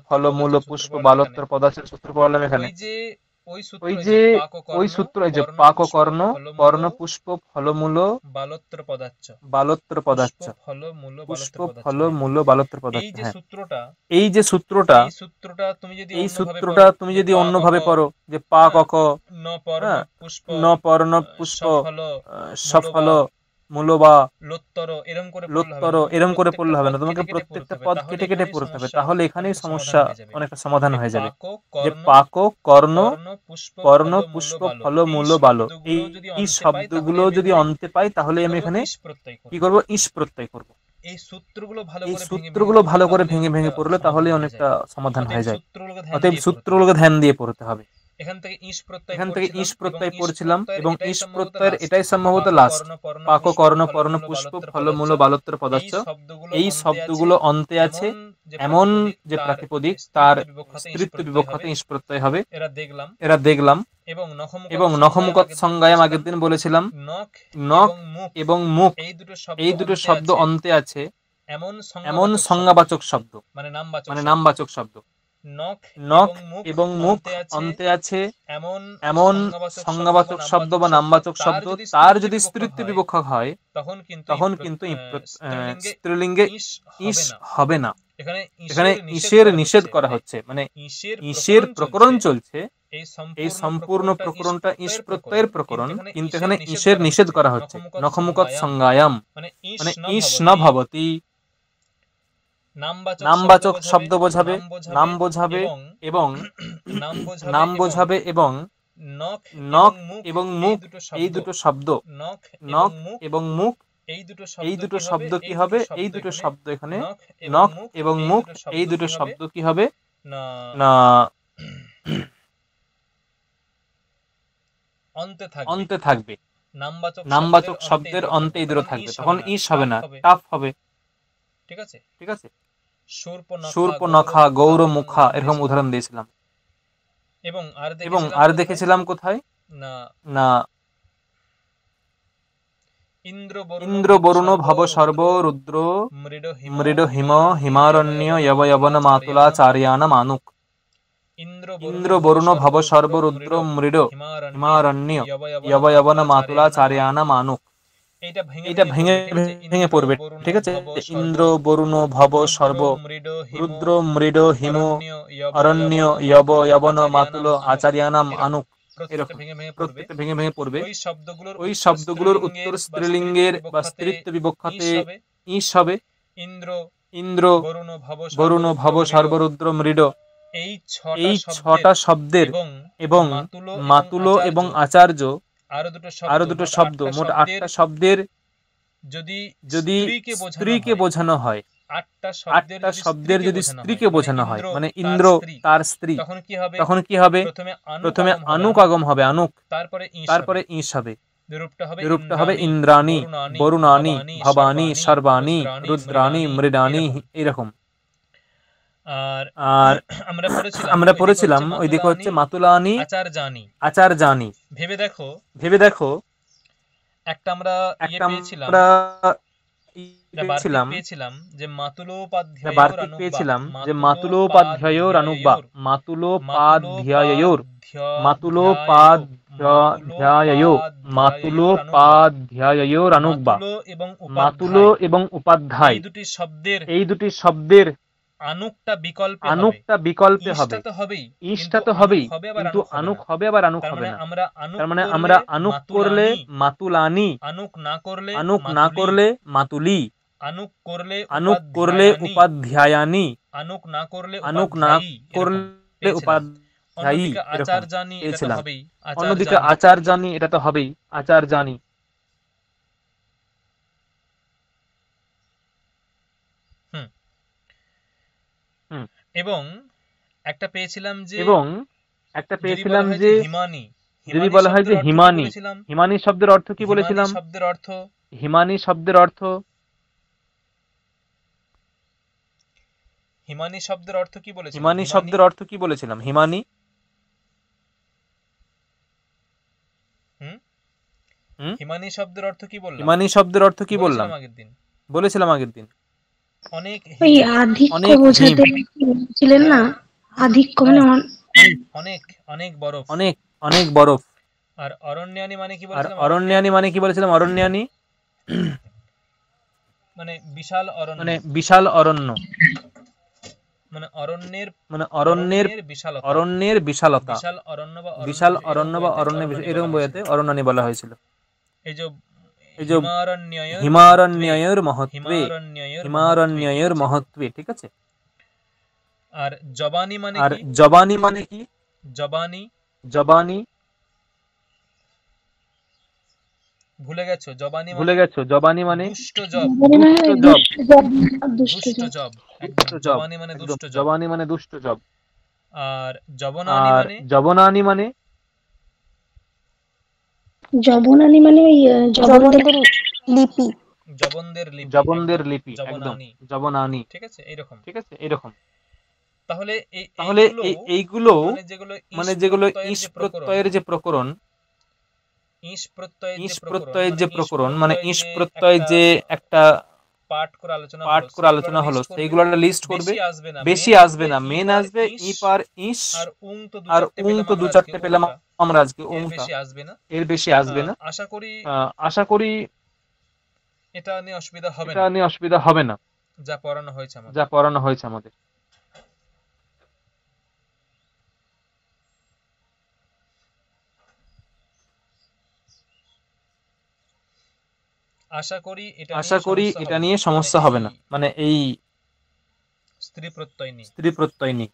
ফল মূল পুষ্প বালোত্তর পদার্থের সূত্র পড়ালাম এখানে। ওই যে ওই সূত্র, এই যে পাক ও কর্ণ পর্ণ পুষ্প ফলমূল বালোত্তর পদার্থ পুষ্প ফল মূল বালোত্তর পদার্থ, হ্যাঁ এই যে সূত্রটা, এই সূত্রটা তুমি যদি অন্যভাবে পড়ো, যে পাক অক ন পর্ণ পুষ্প সফল মূল বা লোত্তর, এরম করে পড়লে হবে না, তোমাকে প্রত্যেকটা পদ কেটে কেটে পড়তে হবে, তাহলে এখানেই সমস্যা অনেকটা সমাধান হয়ে যাবে। যে পাক কর্ণ পর্ণ পুষ্প ফল মূল বালো, এই শব্দগুলো যদি অন্তে পাই তাহলে আমি এখানে কি করব? ইস প্রত্যয় করব। এই সূত্রগুলো ভালো করে ভেঙে ভেঙে পড়লে তাহলে অনেকটা সমাধান হয়ে যায়। অতএব সূত্রগুলোকে ধ্যান দিয়ে পড়তে হবে। এখান থেকে ইস প্রত্যয় পড়ছিলাম এবং ইস প্রত্যয়ের এটাই সম্ভবত লাস্ট, পাক কর্ণ পর্ণ পুষ্প ফল মূল বালোত্তর পদার্থ, এই শব্দগুলো অন্তে আছে এমন যে প্রাতিপদিক তার স্ত্রীত্ব বিবক্ষাতে ইস প্রত্যয় হবে, এরা দেখলাম। এবং নখমুখত সংজ্ঞায়াম আগের দিন বলেছিলাম, নখ এবং মুখ এই দুটো শব্দ অন্তে আছে এমন সংজ্ঞাবাচক শব্দ, মানে নামবাচক শব্দ। নখ এবং মুখ অন্তে আছে এমন সংজ্ঞাবাচক শব্দ বা নামবাচক শব্দ, তার যদি স্ত্রীত্ব বিবক্ষ হয় তখন কিন্তু স্ত্রীলিঙ্গে ইস হবে না। এখানে ইসের নিষেধ করা হচ্ছে, মানে ইসের প্রকরণ চলছে, এই সম্পূর্ণ প্রকরণটা ইস প্রত্যয়ের প্রকরণ, কিন্তু এখানে ইসের নিষেধ করা হচ্ছে। নখমুখত সংজ্ঞায়াম মানে ইস ন ভবতি, নামবাচক শব্দ বোঝাবে, নাম বোঝাবে এবং নাম বোঝাবে এবং নখ এবং মুখ এই দুটো শব্দ, নখ এবং মুখ এই দুটো শব্দ কি হবে? এই দুটো শব্দ এখানে নখ এবং মুখ এই দুটো শব্দ কি হবে? না অন্তে থাকবে। নামবাচক শব্দের অন্তে এই দুটো থাকবে, তখন ইস হবে না, টাফ হবে। ঠিক আছে। শূর্পনখা গৌর মুখা এরকম উদাহরণ দিয়েছিলাম। এবং আর দেখেছিলাম কোথায়? না ইন্দ্র বরুণ ভব সর্ব রুদ্র মৃড হিম হিমারণ্য যবন মাতুলা চারিয়ানা মানুক। ইন্দ্র বরুণ ভব সর্ব রুদ্র মৃড হিমারণ্য যবন মাতুলা চারিয়ানা মানুক। এটা ভেঙে ভেঙে পড়বে, ঠিক আছে? ইন্দ্র বরুণ ভব সর্ব রুদ্র মৃড হিম অরণ্য যবন মাতুল আচার্যানাম আনুক, এরকম প্রত্যেকটা ভেঙে ভেঙে পড়বে। ওই শব্দগুলোর উত্তর স্ত্রীলিঙ্গের বা স্ত্রীত্ব বিবক্ষাতে ইস হবে। ইন্দ্র বরুণ ভব সর্বরুদ্র মৃড, এই 6টা শব্দের এবং মাতুল এবং আচার্য আরো দুটো শব্দ, মোট 8টা শব্দের যদি স্ত্রীকে বোঝানো হয়, 8টা শব্দের যদি স্ত্রীকে বোঝানো হয়, মানে ইন্দ্র তার স্ত্রী, তখন কি হবে? প্রথমে আনুক আগম হবে, আনুক, তারপরে ইস হবে। রূপটা হবে ইন্দ্রাণী, বরুণানি, ভবানী, সর্বাণী, রুদ্রাণী, মৃডানি, এরকম। আর আমরা পড়েছিলাম ওইদিকে হচ্ছে মাতুলানি, আচার জানি। ভেবে দেখো একটা আমরা পেয়েছিলাম যে মাতুলোপাধ্যায়োর অনুব্বা, মাতুলোপাধ্যায়োর অনুব্বা, মাতুলো এবং উপাধ্যায় এই দুটি শব্দের আনুকটা বিকল্পে হবে। ইষ্টা তো হবেই, কিন্তু আনুক হবে আবার আনুক হবে না। তার মানে আমরা আনুক করলে মাতুলানি, আনুক না করলে মাতুলি, আনুক করলে উপাধ্যায়ানি, আনুক না করলে উপাধ্যায়ী, এরকম পেয়েছিলাম। অন্যদিকে আচার জানি, এটা তো হবেই, আচার জানি। এবং একটা পেয়েছিলাম যে যদি বলা হয় যে হিমানি, হিমানি শব্দের অর্থ কি বলেছিলাম? হিমানি শব্দের অর্থ কি বলেছিলাম? হিমানি শব্দের অর্থ কি বললাম? বলেছিলাম আগের দিন ওই আধিক্য বোঝাতে বলেছিলেন না? আধিক্য মানে অনেক বরফ। আর অরণ্যানি মানে কি বলেছিলাম? অরণ্যানি মানে বিশাল অরণ্য, মানে অরণ্যের বিশালতা, বিশাল অরণ্য বা অরণ্য, এরকম বোঝাতে অরণ্যানি বলা হয়েছিল। এই যে হিমারণ্যয়ের মহত্বে, ঠিক আছে। আর জবানি মানে কি? জবানি ভুলে গেছো? জবানি মানে জবানি মানে দুষ্ট জব। আর জবনানি মানে ওই জবনদের লিপি, একদম জবনানি, ঠিক আছে এরকম। তাহলে এইগুলো মানে যেগুলো ইস প্রত্যয়ের যে প্রকরণ, মানে ইস প্রত্যয় যে একটা পাঠ করে আলোচনা হলো, সেইগুলো লিস্ট করবে। বেশি আসবে না, মেন আসবে ই পার ইস, আর উং তো দু চারটে পেলাম আমরা আজকে, উংটা এর বেশি আসবে না। আশা করি এটা নিয়ে অসুবিধা হবে না, যা পড়ানো হয়েছে আমাদের। আশা করি এটা নিয়ে সমস্যা হবে না, মানে এই স্ত্রী প্রত্যয় নিয়ে।